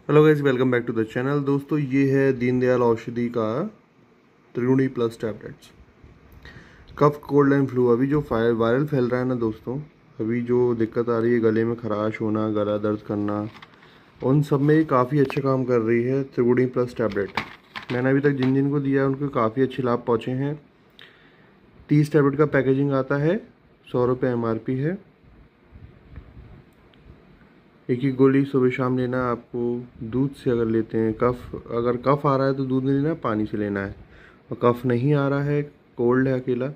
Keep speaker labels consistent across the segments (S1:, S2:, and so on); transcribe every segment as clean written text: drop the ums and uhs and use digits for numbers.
S1: Hello guys, welcome back to the channel. दोस्तों, ये है दीनदयाल औषधि का Triguni plus tablets. Cough, cold and flu, अभी जो वायरल फैल रहा है ना दोस्तों, अभी जो दिक्कत आ रही है गले में खराश होना, गला दर्द करना, उन सब में काफ़ी अच्छा काम कर रही है त्रिगुणी प्लस टैबलेट। मैंने अभी तक जिन जिन को दिया है उनको काफ़ी अच्छे लाभ पहुँचे हैं। 30 टैबलेट का पैकेजिंग आता है, 100 रुपये MRP है। एक ही गोली सुबह शाम लेना है आपको। दूध से अगर लेते हैं, अगर कफ़ आ रहा है तो दूध नहीं लेना है, पानी से लेना है। और कफ़ नहीं आ रहा है, कोल्ड है अकेला,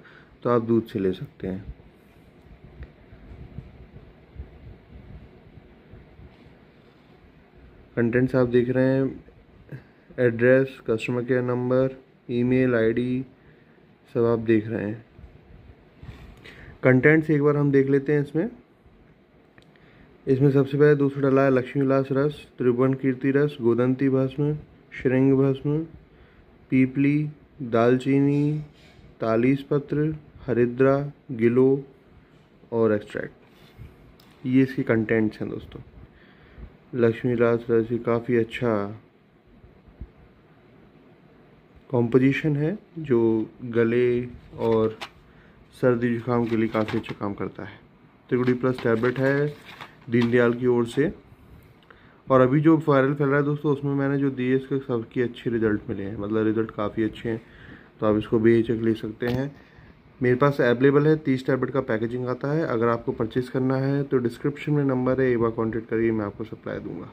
S1: तो आप दूध से ले सकते हैं। कंटेंट्स आप देख रहे हैं, address, customer care number, email ID, सब आप देख रहे हैं। कंटेंट्स एक बार हम देख लेते हैं। इसमें सबसे पहले 200 डला है लक्ष्मी विलास रस, त्रिभुवन कीर्ति रस, गोदंती भस्म, श्रृंग भस्म, पीपली, दालचीनी, तालीस पत्र, हरिद्रा, गिलो और एक्सट्रैक्ट। ये इसके कंटेंट्स हैं दोस्तों। लक्ष्मी विलास रस ये काफ़ी अच्छा कॉम्पोजिशन है जो गले और सर्दी जुकाम के लिए काफ़ी अच्छा काम करता है। त्रिगुणी प्लस टैबलेट है दीनदयाल की ओर से। और अभी जो वायरल फैल रहा है दोस्तों, उसमें मैंने जो दिए इसके सबके अच्छे रिजल्ट मिले हैं, मतलब रिजल्ट काफ़ी अच्छे हैं, तो आप इसको बेहिचक ले सकते हैं। मेरे पास अवेलेबल है, 30 टैबलेट का पैकेजिंग आता है। अगर आपको परचेज़ करना है तो डिस्क्रिप्शन में नंबर है, एक बार कॉन्टेक्ट करिए, मैं आपको सप्लाई दूंगा।